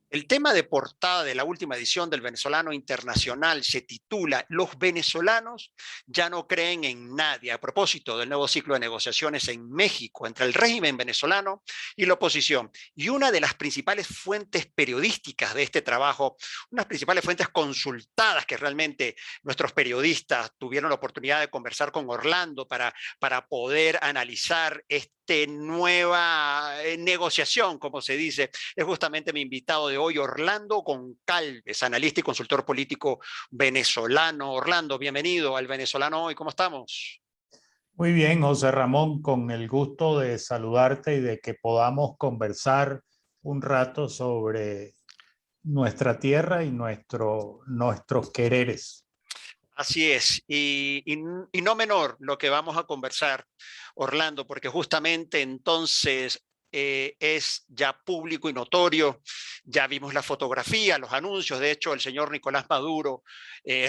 El tema de portada de la última edición del Venezolano Internacional se titula "Los venezolanos ya no creen en nadie", a propósito del nuevo ciclo de negociaciones en México entre el régimen venezolano y la oposición. Y una de las principales fuentes periodísticas de este trabajo, unas principales fuentes consultadas que realmente nuestros periodistas tuvieron la oportunidad de conversar con Orlando para poder analizar esta nueva negociación, como se dice, es justamente mi invitado de hoy, Orlando Goncalves, analista y consultor político venezolano. Orlando, bienvenido al Venezolano Hoy, ¿cómo estamos? Muy bien, José Ramón, con el gusto de saludarte y de que podamos conversar un rato sobre nuestra tierra y nuestros quereres. Así es, y no menor lo que vamos a conversar, Orlando, porque justamente entonces es ya público y notorio, ya vimos la fotografía, los anuncios, de hecho el señor Nicolás Maduro,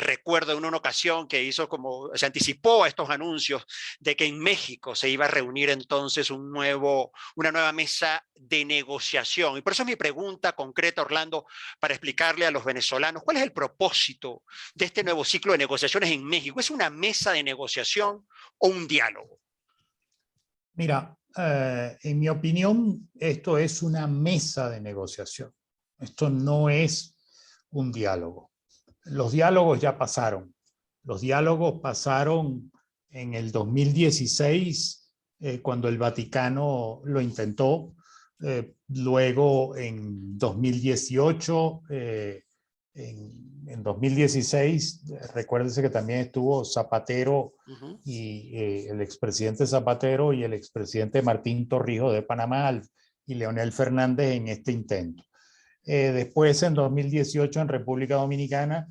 recuerdo en una ocasión que hizo como, se anticipó a estos anuncios de que en México se iba a reunir entonces una nueva mesa de negociación. Y por eso es mi pregunta concreta, Orlando, para explicarle a los venezolanos cuál es el propósito de este nuevo ciclo de negociaciones en México. ¿Es una mesa de negociación o un diálogo? Mira, en mi opinión, esto es una mesa de negociación. Esto no es un diálogo. Los diálogos ya pasaron. Los diálogos pasaron en el 2016, cuando el Vaticano lo intentó. Luego en 2018, en 2016, recuérdense que también estuvo Zapatero y el expresidente Zapatero y el expresidente Martín Torrijos de Panamá y Leonel Fernández en este intento. Después, en 2018, en República Dominicana,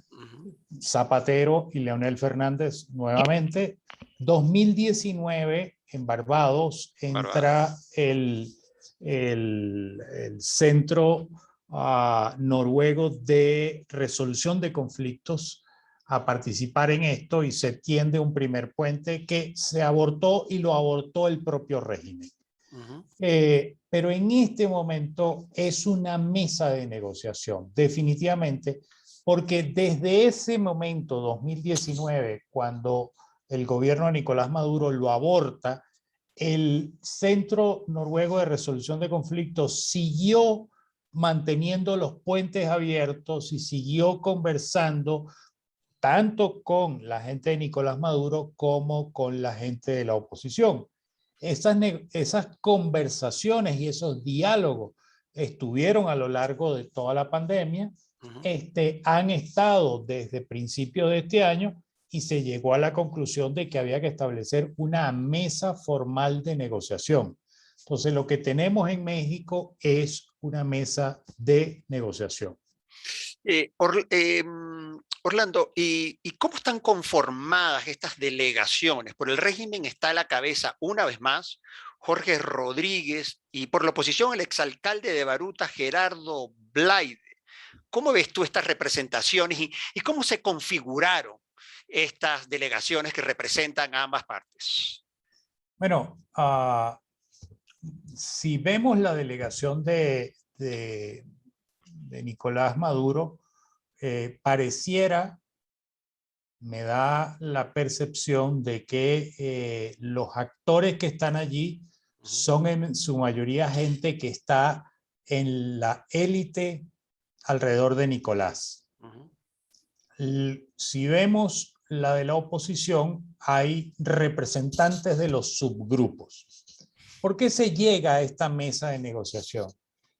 Zapatero y Leonel Fernández nuevamente. 2019, en Barbados, entra el Centro Noruego de Resolución de Conflictos a participar en esto, y se tiende un primer puente que se abortó, y lo abortó el propio régimen. Pero en este momento es una mesa de negociación, definitivamente, porque desde ese momento, 2019, cuando el gobierno de Nicolás Maduro lo aborta, el Centro Noruego de Resolución de Conflictos siguió manteniendo los puentes abiertos y siguió conversando tanto con la gente de Nicolás Maduro como con la gente de la oposición. Esas conversaciones y esos diálogos estuvieron a lo largo de toda la pandemia, han estado desde principios de este año, y se llegó a la conclusión de que había que establecer una mesa formal de negociación. Entonces, lo que tenemos en México es una mesa de negociación. Orlando, ¿y cómo están conformadas estas delegaciones? Por el régimen está a la cabeza, una vez más, Jorge Rodríguez, y por la oposición el exalcalde de Baruta, Gerardo Blaide. ¿Cómo ves tú estas representaciones y cómo se configuraron estas delegaciones que representan a ambas partes? Bueno, si vemos la delegación de Nicolás Maduro, pareciera, me da la percepción de que los actores que están allí son en su mayoría gente que está en la élite alrededor de Nicolás. Si vemos la de la oposición, hay representantes de los subgrupos. ¿Por qué se llega a esta mesa de negociación?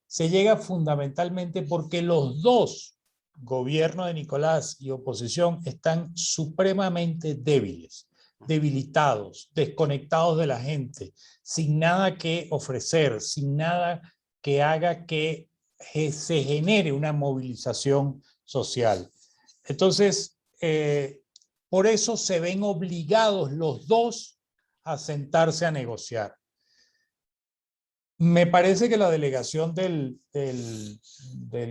Se llega fundamentalmente porque los dos, gobierno de Nicolás y oposición, están supremamente débiles, debilitados, desconectados de la gente, sin nada que ofrecer, sin nada que haga que se genere una movilización social. Entonces, por eso se ven obligados los dos a sentarse a negociar. Me parece que la delegación del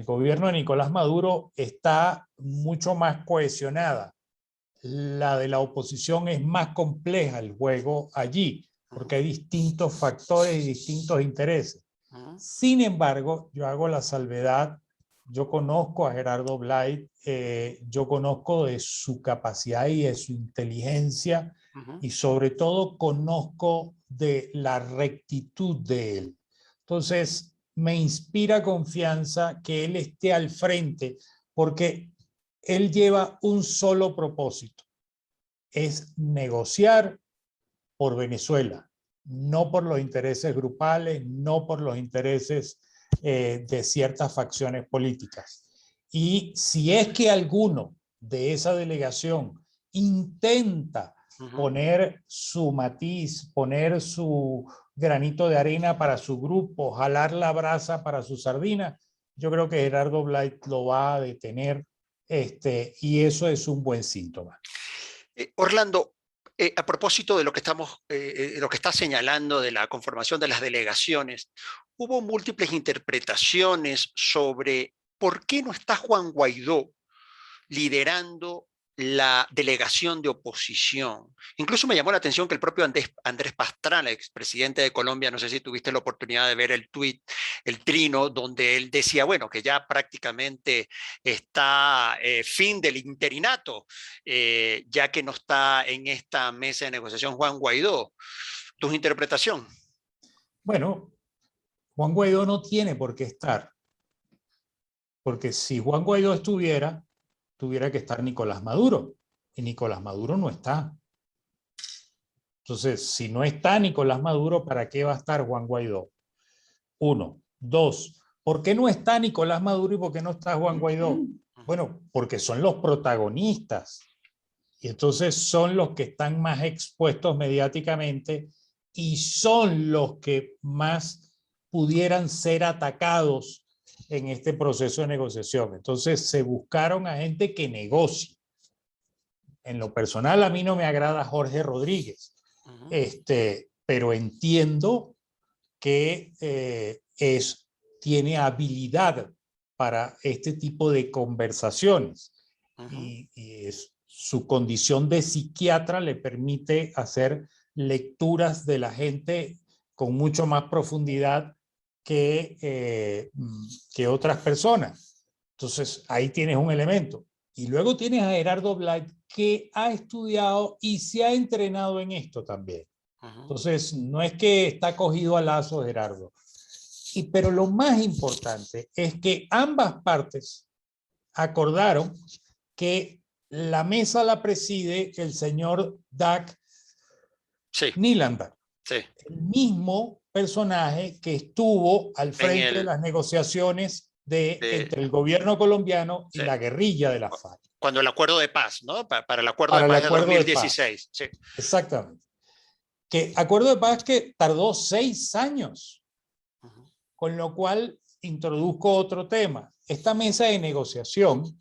gobierno de Nicolás Maduro está mucho más cohesionada. La de la oposición es más compleja el juego allí, porque hay distintos factores y distintos intereses. Sin embargo, yo hago la salvedad yo conozco a Gerardo Blight, yo conozco de su capacidad y de su inteligencia, y sobre todo conozco de la rectitud de él. Entonces, me inspira confianza que él esté al frente, porque él lleva un solo propósito, es negociar por Venezuela, no por los intereses grupales, no por los intereses de ciertas facciones políticas. Y si es que alguno de esa delegación intenta poner su matiz, poner su granito de arena para su grupo, jalar la brasa para su sardina, yo creo que Gerardo Blight lo va a detener, y eso es un buen síntoma. Orlando, a propósito de lo que lo que está señalando de la conformación de las delegaciones, hubo múltiples interpretaciones sobre por qué no está Juan Guaidó liderando la delegación de oposición. Incluso me llamó la atención que el propio Andrés Pastrana, expresidente de Colombia, no sé si tuviste la oportunidad de ver el tuit, el trino, donde él decía, bueno, que ya prácticamente está fin del interinato, ya que no está en esta mesa de negociación Juan Guaidó. ¿Tu interpretación? Bueno, Juan Guaidó no tiene por qué estar, porque si Juan Guaidó estuviera, tuviera que estar Nicolás Maduro, y Nicolás Maduro no está. Entonces, si no está Nicolás Maduro, ¿para qué va a estar Juan Guaidó? Uno. Dos, ¿por qué no está Nicolás Maduro y por qué no está Juan Guaidó? Bueno, porque son los protagonistas, y entonces son los que están más expuestos mediáticamente y son los que más pudieran ser atacados en este proceso de negociación. Entonces se buscaron a gente que negocie. En lo personal a mí no me agrada Jorge Rodríguez, pero entiendo que tiene habilidad para este tipo de conversaciones, y su condición de psiquiatra le permite hacer lecturas de la gente con mucho más profundidad que otras personas. Entonces ahí tienes un elemento. Y luego tienes a Gerardo Blight, que ha estudiado y se ha entrenado en esto también. Entonces no es que está cogido al lazo Gerardo. Pero lo más importante es que ambas partes acordaron que la mesa la preside el señor Dag Nylander, el mismo personaje que estuvo al frente de las negociaciones entre el gobierno colombiano y la guerrilla de la FARC. Cuando el acuerdo de paz, ¿no? Para el acuerdo de paz de 2016. Sí. Exactamente. Que acuerdo de paz que tardó 6 años, con lo cual introduzco otro tema. Esta mesa de negociación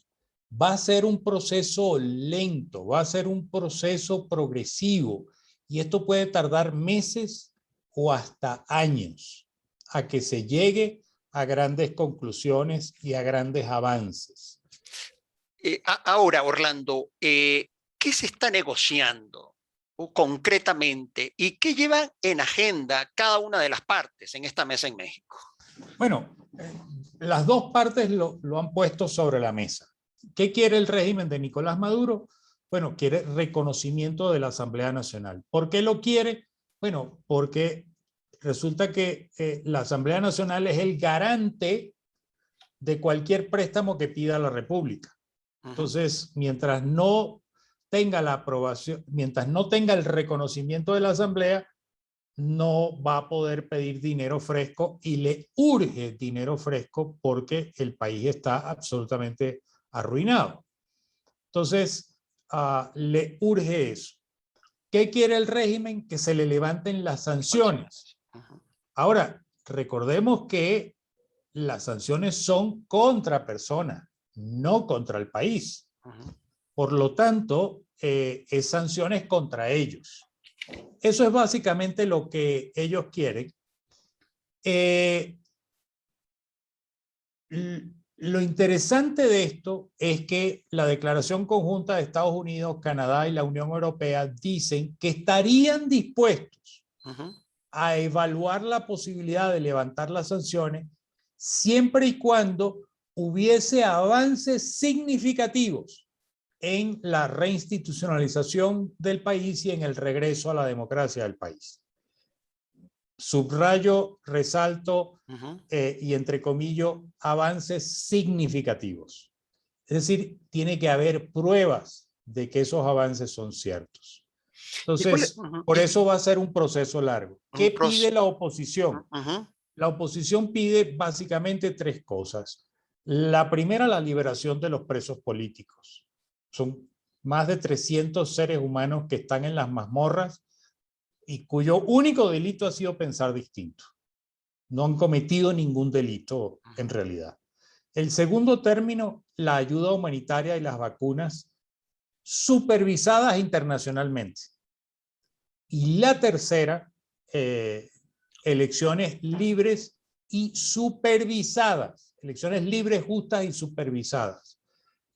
va a ser un proceso lento, va a ser un proceso progresivo, y esto puede tardar meses o hasta años a que se llegue a grandes conclusiones y a grandes avances. Ahora, Orlando, ¿qué se está negociando concretamente y qué llevan en agenda cada una de las partes en esta mesa en México? Bueno, las dos partes lo han puesto sobre la mesa. ¿Qué quiere el régimen de Nicolás Maduro? Bueno, quiere reconocimiento de la Asamblea Nacional. ¿Por qué lo quiere? Bueno, porque resulta que la Asamblea Nacional es el garante de cualquier préstamo que pida la República. Entonces, mientras no tenga la aprobación, mientras no tenga el reconocimiento de la Asamblea, no va a poder pedir dinero fresco, y le urge dinero fresco porque el país está absolutamente arruinado. Entonces, le urge eso. ¿Qué quiere el régimen? Que se le levanten las sanciones. Ahora, recordemos que las sanciones son contra personas, no contra el país. Por lo tanto, es sanciones contra ellos. Eso es básicamente lo que ellos quieren. Lo interesante de esto es que la declaración conjunta de Estados Unidos, Canadá y la Unión Europea dicen que estarían dispuestos a evaluar la posibilidad de levantar las sanciones siempre y cuando hubiese avances significativos en la reinstitucionalización del país y en el regreso a la democracia del país. Subrayo, resalto y entrecomillo avances significativos. Es decir, tiene que haber pruebas de que esos avances son ciertos. Entonces, por eso va a ser un proceso largo. ¿Qué pide la oposición? La oposición pide básicamente tres cosas. La primera, la liberación de los presos políticos. Son más de 300 seres humanos que están en las mazmorras y cuyo único delito ha sido pensar distinto. No han cometido ningún delito en realidad. El segundo término, la ayuda humanitaria y las vacunas supervisadas internacionalmente. Y la tercera, elecciones libres y supervisadas. Elecciones libres, justas y supervisadas,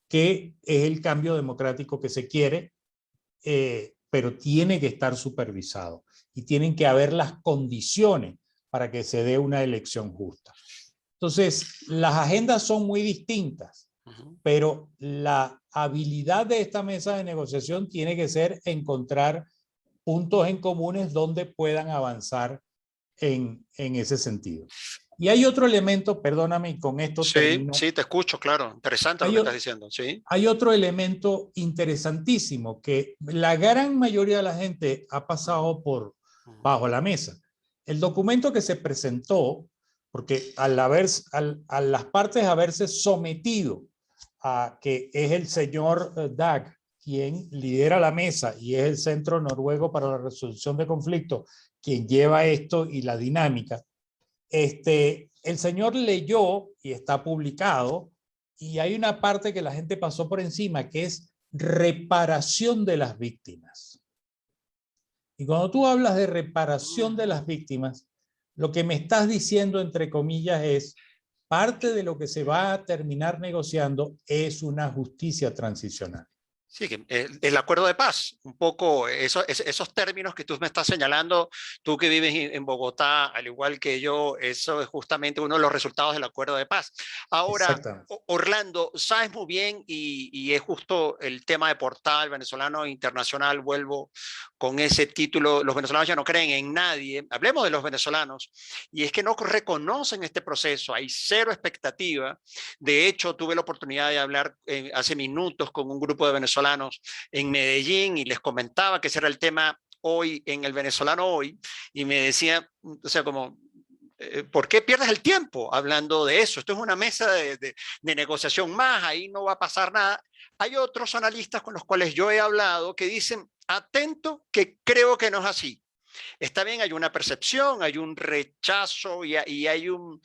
que es el cambio democrático que se quiere, pero tiene que estar supervisado y tienen que haber las condiciones para que se dé una elección justa. Entonces, las agendas son muy distintas, pero la habilidad de esta mesa de negociación tiene que ser encontrar puntos en comunes donde puedan avanzar en ese sentido. Y hay otro elemento, perdóname, y con esto termino. Sí, te escucho, claro. Interesante lo que estás diciendo, sí. Hay otro elemento interesantísimo que la gran mayoría de la gente ha pasado por bajo la mesa. El documento que se presentó, porque a las partes haberse sometido a que es el señor Dag quien lidera la mesa y es el Centro Noruego para la Resolución de Conflictos quien lleva esto y la dinámica, el señor leyó y está publicado y hay una parte que la gente pasó por encima que es reparación de las víctimas. Y cuando tú hablas de reparación de las víctimas, lo que me estás diciendo, entre comillas, es parte de lo que se va a terminar negociando es una justicia transicional. Sí, que el acuerdo de paz, un poco esos términos que tú me estás señalando, tú que vives en Bogotá, al igual que yo, eso es justamente uno de los resultados del acuerdo de paz. Ahora, Orlando, sabes muy bien, y es justo el tema de portal venezolano internacional, vuelvo con ese título, los venezolanos ya no creen en nadie, hablemos de los venezolanos, y es que no reconocen este proceso, hay cero expectativa. De hecho, tuve la oportunidad de hablar hace minutos con un grupo de venezolanos en Medellín y les comentaba que ese era el tema hoy en el venezolano hoy y me decía, o sea, como, ¿por qué pierdes el tiempo hablando de eso? Esto es una mesa de negociación más, ahí no va a pasar nada. Hay otros analistas con los cuales yo he hablado que dicen, atento, que creo que no es así. Está bien, hay una percepción, hay un rechazo y hay un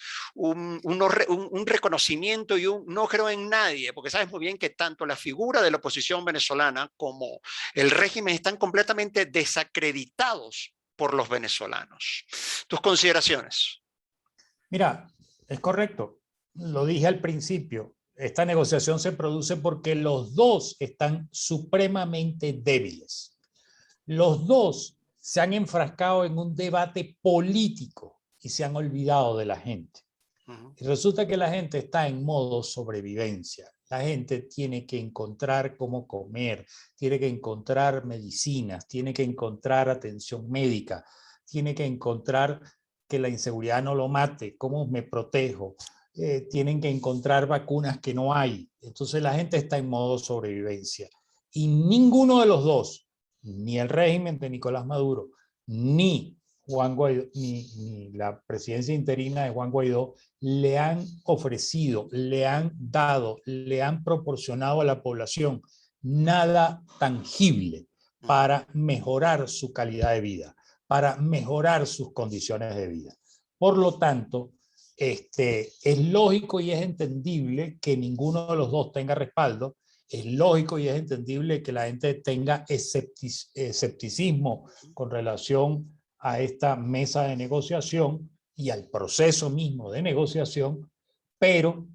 reconocimiento y un no creo en nadie, porque sabes muy bien que tanto la figura de la oposición venezolana como el régimen están completamente desacreditados por los venezolanos. ¿Tus consideraciones? Mira, es correcto. Lo dije al principio. Esta negociación se produce porque los dos están supremamente débiles. Los dos se han enfrascado en un debate político y se han olvidado de la gente. Y resulta que la gente está en modo sobrevivencia. La gente tiene que encontrar cómo comer, tiene que encontrar medicinas, tiene que encontrar atención médica, tiene que encontrar que la inseguridad no lo mate, cómo me protejo, tienen que encontrar vacunas que no hay. Entonces la gente está en modo sobrevivencia. Y ninguno de los dos, ni el régimen de Nicolás Maduro, ni Juan Guaidó, ni la presidencia interina de Juan Guaidó, le han ofrecido, le han dado, le han proporcionado a la población nada tangible para mejorar su calidad de vida, para mejorar sus condiciones de vida. Por lo tanto, es lógico y es entendible que ninguno de los dos tenga respaldo. Es lógico y es entendible que la gente tenga escepticismo con relación a esta mesa de negociación y al proceso mismo de negociación, pero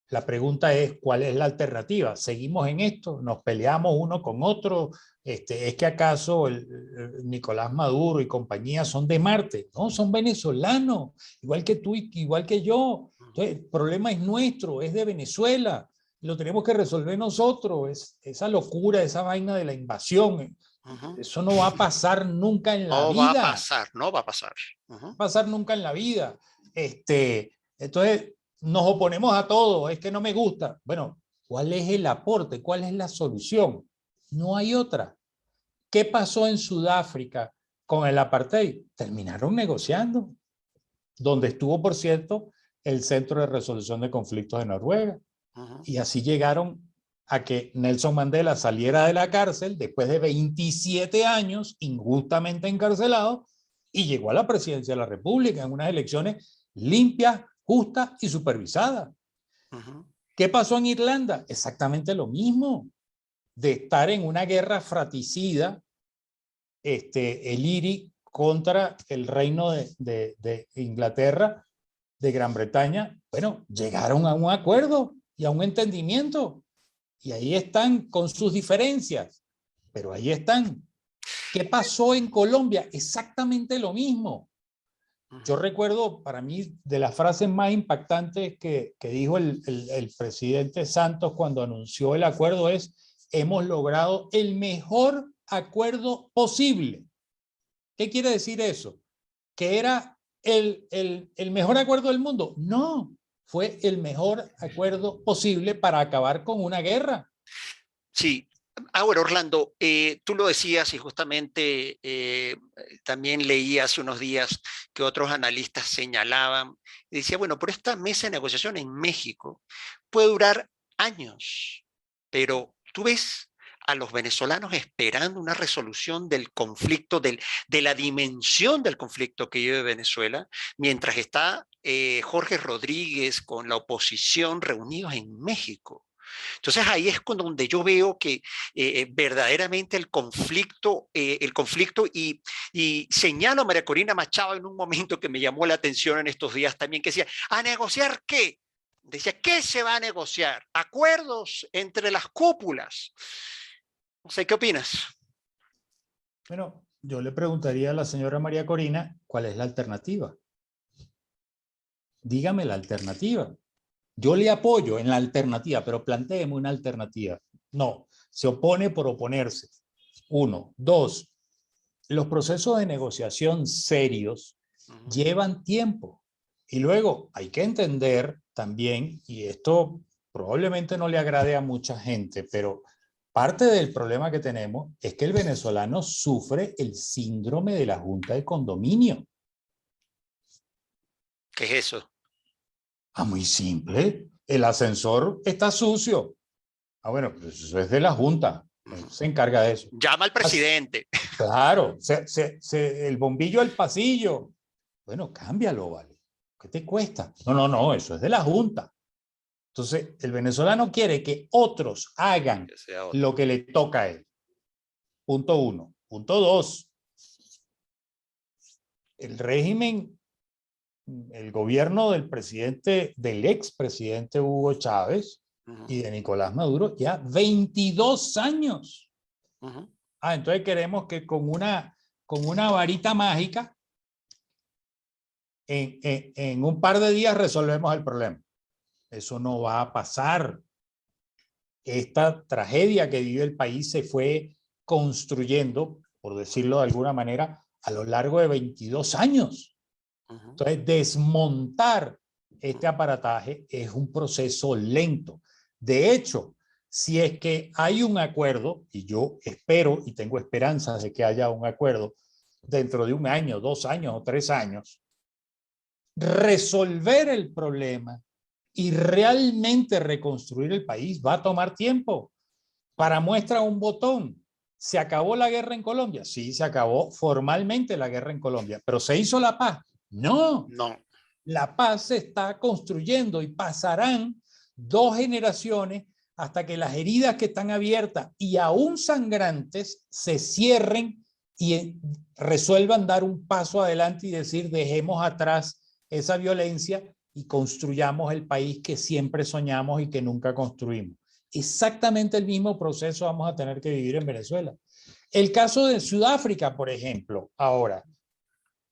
la pregunta es, ¿cuál es la alternativa? ¿Seguimos en esto? ¿Nos peleamos uno con otro? ¿Es que acaso Nicolás Maduro y compañía son de Marte? No, son venezolanos, igual que tú y igual que yo. Entonces, el problema es nuestro, es de Venezuela, lo tenemos que resolver nosotros, esa locura, esa vaina de la invasión, eso no va a pasar nunca en la No va a vida, pasar, no va a pasar. no va a pasar nunca en la vida. Entonces, nos oponemos a todo, es que no me gusta. Bueno, ¿cuál es el aporte? ¿Cuál es la solución? No hay otra. ¿Qué pasó en Sudáfrica con el apartheid? Terminaron negociando, donde estuvo, por cierto, el Centro de Resolución de Conflictos de Noruega. Y así llegaron a que Nelson Mandela saliera de la cárcel después de 27 años injustamente encarcelado y llegó a la presidencia de la República en unas elecciones limpias, justas y supervisadas. ¿Qué pasó en Irlanda? Exactamente lo mismo, de estar en una guerra fratricida, el IRI contra el reino de Inglaterra, de Gran Bretaña. Bueno, llegaron a un acuerdo y a un entendimiento. Y ahí están con sus diferencias, pero ahí están. ¿Qué pasó en Colombia? Exactamente lo mismo. Yo recuerdo, para mí, de las frases más impactantes que dijo el presidente Santos cuando anunció el acuerdo es: hemos logrado el mejor acuerdo posible. ¿Qué quiere decir eso? ¿Que era el mejor acuerdo del mundo? No, fue el mejor acuerdo posible para acabar con una guerra. Sí. Ahora, Orlando, tú lo decías y justamente también leí hace unos días que otros analistas señalaban y decía, bueno, pero esta mesa de negociación en México puede durar años, pero tú ves a los venezolanos esperando una resolución del conflicto, de la dimensión del conflicto que vive Venezuela, mientras está Jorge Rodríguez con la oposición reunidos en México. Entonces ahí es donde yo veo que verdaderamente el conflicto y señalo a María Corina Machado en un momento que me llamó la atención en estos días también, que decía, ¿a negociar qué? Decía, ¿qué se va a negociar? Acuerdos entre las cúpulas. No sé, ¿qué opinas? Bueno, yo le preguntaría a la señora María Corina, ¿cuál es la alternativa? Dígame la alternativa. Yo le apoyo en la alternativa, pero plantéeme una alternativa. No, se opone por oponerse. Uno. Dos, los procesos de negociación serios llevan tiempo. Y luego hay que entender también, y esto probablemente no le agrade a mucha gente, pero parte del problema que tenemos es que el venezolano sufre el síndrome de la junta de condominio. ¿Qué es eso? Ah, muy simple. El ascensor está sucio. Ah, bueno, pues eso es de la junta. Se encarga de eso. Llama al presidente. Claro, el bombillo del pasillo. Bueno, cámbialo, ¿vale? ¿Qué te cuesta? No, eso es de la junta. Entonces, el venezolano quiere que otros hagan Que sea otro. lo que le toca a él. Punto uno. Punto dos. El régimen, el gobierno del presidente, del expresidente Hugo Chávez y de Nicolás Maduro, ya 22 años. Entonces queremos que con una varita mágica en un par de días resolvemos el problema. Eso no va a pasar. Esta tragedia que vive el país se fue construyendo, por decirlo de alguna manera, a lo largo de 22 años. Entonces, desmontar este aparataje es un proceso lento. De hecho, si es que hay un acuerdo, y yo espero y tengo esperanzas de que haya un acuerdo dentro de un año, 2 años o 3 años, resolver el problema y realmente reconstruir el país va a tomar tiempo. Para muestra un botón, ¿se acabó la guerra en Colombia? Sí, se acabó formalmente la guerra en Colombia, pero ¿se hizo la paz? No. La paz se está construyendo y pasarán 2 generaciones hasta que las heridas que están abiertas y aún sangrantes se cierren y resuelvan dar un paso adelante y decir, dejemos atrás esa violencia y construyamos el país que siempre soñamos y que nunca construimos. Exactamente el mismo proceso vamos a tener que vivir en Venezuela. El caso de Sudáfrica, por ejemplo, ahora,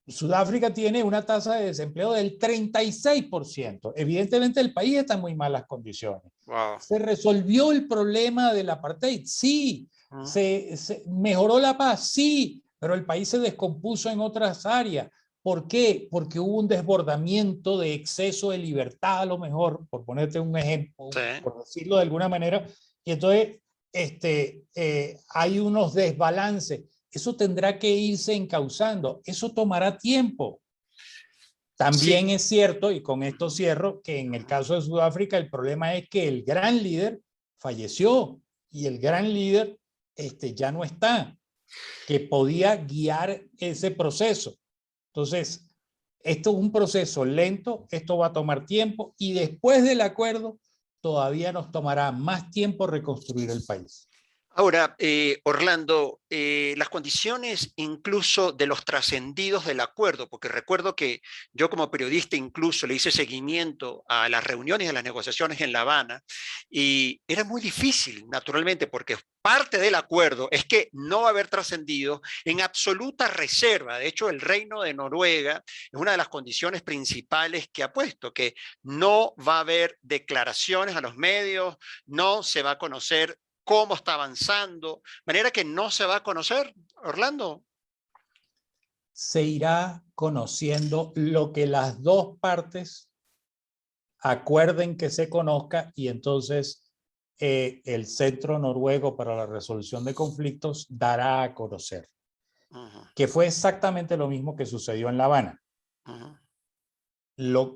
Sudáfrica tiene una tasa de desempleo del 36%. Evidentemente el país está en muy malas condiciones. Wow. ¿Se resolvió el problema del apartheid? Sí. ¿Se mejoró la paz? Sí. Pero el país se descompuso en otras áreas. ¿Por qué? Porque hubo un desbordamiento de exceso de libertad, a lo mejor, por ponerte un ejemplo, Sí. por decirlo de alguna manera. Y entonces hay unos desbalances. Eso tendrá que irse encauzando. Eso tomará tiempo. También Sí. es cierto, y con esto cierro, que en el caso de Sudáfrica el problema es que el gran líder falleció y el gran líder ya no está, que podía guiar ese proceso. Entonces, esto es un proceso lento, esto va a tomar tiempo y después del acuerdo todavía nos tomará más tiempo reconstruir el país. Ahora, Orlando, las condiciones incluso de los trascendidos del acuerdo, porque recuerdo que yo como periodista incluso le hice seguimiento a las reuniones y a las negociaciones en La Habana y era muy difícil, naturalmente, porque parte del acuerdo es que no va a haber trascendido en absoluta reserva. De hecho, el Reino de Noruega es una de las condiciones principales que ha puesto, que no va a haber declaraciones a los medios, no se va a conocer cómo está avanzando, de manera que no se va a conocer, Orlando. Se irá conociendo lo que las dos partes acuerden que se conozca y entonces el Centro Noruego para la Resolución de Conflictos dará a conocer, que fue exactamente lo mismo que sucedió en La Habana.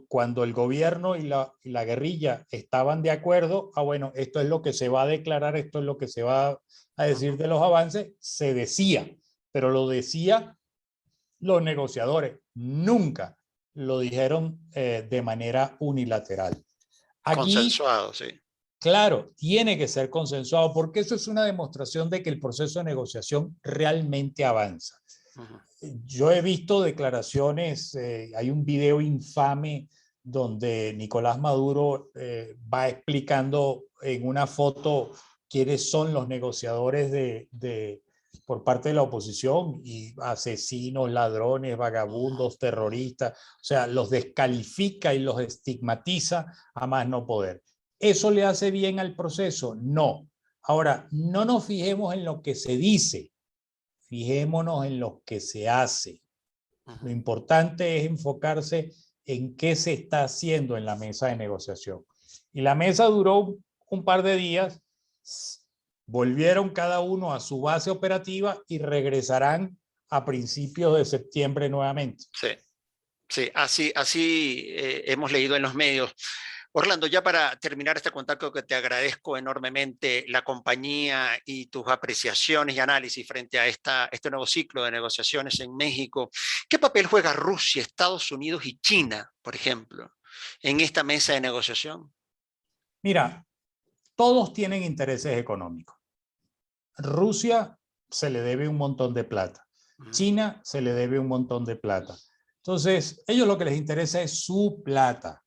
Cuando el gobierno y la guerrilla estaban de acuerdo, bueno, esto es lo que se va a declarar, esto es lo que se va a decir de los avances, se decía, pero lo decía los negociadores, nunca lo dijeron de manera unilateral. Aquí, Consensuado, sí. claro, tiene que ser consensuado porque eso es una demostración de que el proceso de negociación realmente avanza. Yo he visto declaraciones, hay un video infame donde Nicolás Maduro va explicando en una foto quiénes son los negociadores por parte de la oposición y asesinos, ladrones, vagabundos, terroristas, o sea, los descalifica y los estigmatiza a más no poder. ¿Eso le hace bien al proceso? No. Ahora, no nos fijemos en lo que se dice, fijémonos en lo que se hace. Lo importante es enfocarse en qué se está haciendo en la mesa de negociación. Y la mesa duró un par de días, volvieron cada uno a su base operativa y regresarán a principios de septiembre nuevamente. Sí, sí, así hemos leído en los medios. Orlando, ya para terminar este contacto, que te agradezco enormemente la compañía y tus apreciaciones y análisis frente a este nuevo ciclo de negociaciones en México. ¿Qué papel juega Rusia, Estados Unidos y China, por ejemplo, en esta mesa de negociación? Mira, todos tienen intereses económicos. Rusia se le debe un montón de plata. China se le debe un montón de plata. Entonces, ellos lo que les interesa es su plata.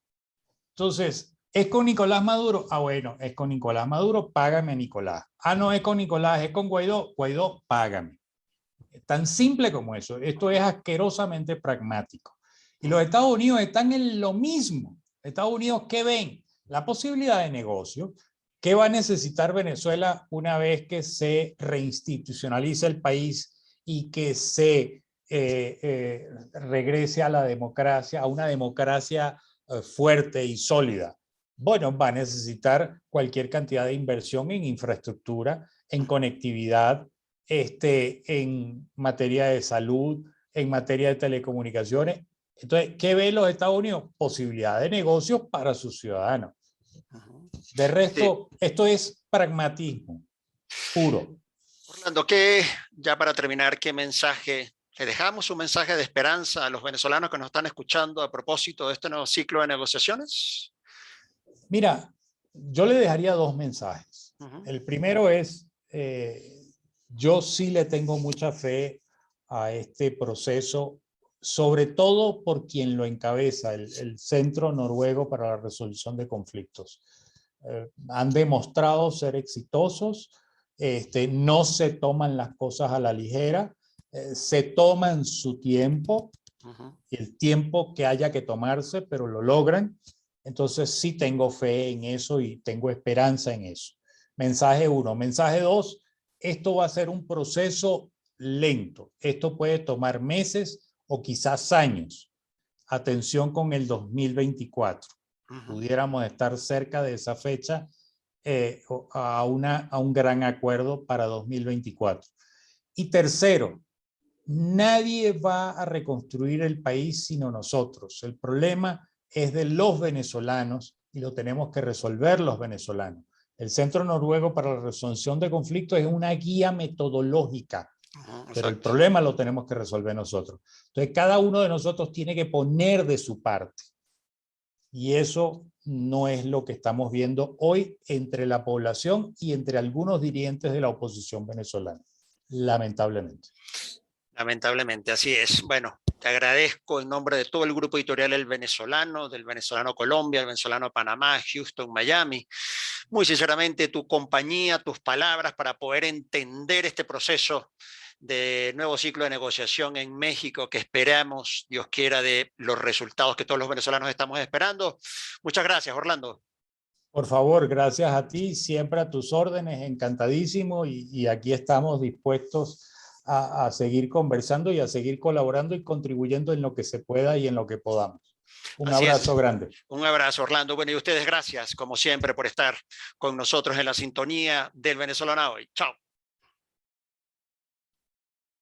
Entonces, ¿es con Nicolás Maduro? Bueno, es con Nicolás Maduro, págame a Nicolás. No es con Nicolás, es con Guaidó, Guaidó, págame. Tan simple como eso. Esto es asquerosamente pragmático. Y los Estados Unidos están en lo mismo. Estados Unidos, ¿qué ven? La posibilidad de negocio. ¿Qué va a necesitar Venezuela una vez que se reinstitucionalice el país y que se regrese a la democracia, a una democracia fuerte y sólida? Bueno, va a necesitar cualquier cantidad de inversión en infraestructura, en conectividad, en materia de salud, en materia de telecomunicaciones. Entonces, ¿qué ven los Estados Unidos? Posibilidad de negocios para sus ciudadanos. De resto, sí, esto es pragmatismo puro. Orlando, ya para terminar, ¿qué mensaje le dejamos? ¿Un mensaje de esperanza a los venezolanos que nos están escuchando a propósito de este nuevo ciclo de negociaciones? Mira, yo le dejaría dos mensajes. El primero es, yo sí le tengo mucha fe a este proceso, sobre todo por quien lo encabeza, el Centro Noruego para la Resolución de Conflictos. Han demostrado ser exitosos, no se toman las cosas a la ligera, se toman su tiempo, y el tiempo que haya que tomarse, pero lo logran. Entonces sí tengo fe en eso y tengo esperanza en eso. Mensaje 1. Mensaje 2, esto va a ser un proceso lento. Esto puede tomar meses o quizás años. Atención con el 2024. Pudiéramos estar cerca de esa fecha a un gran acuerdo para 2024. Y tercero, nadie va a reconstruir el país sino nosotros. El problema es de los venezolanos y lo tenemos que resolver los venezolanos. El Centro Noruego para la Resolución de Conflictos es una guía metodológica, pero el problema lo tenemos que resolver nosotros. Entonces, cada uno de nosotros tiene que poner de su parte. Y eso no es lo que estamos viendo hoy entre la población y entre algunos dirigentes de la oposición venezolana, lamentablemente. Lamentablemente, así es. Bueno, te agradezco en nombre de todo el grupo editorial El Venezolano, del Venezolano Colombia, el Venezolano Panamá, Houston, Miami. Muy sinceramente, tu compañía, tus palabras para poder entender este proceso de nuevo ciclo de negociación en México, que esperamos, Dios quiera, de los resultados que todos los venezolanos estamos esperando. Muchas gracias, Orlando. Por favor, gracias a ti, siempre a tus órdenes, encantadísimo, y aquí estamos dispuestos a seguir conversando y a seguir colaborando y contribuyendo en lo que se pueda y en lo que podamos. Un abrazo grande. Un abrazo, Orlando. Bueno, y ustedes gracias, como siempre, por estar con nosotros en la sintonía del Venezolano Hoy. Chao.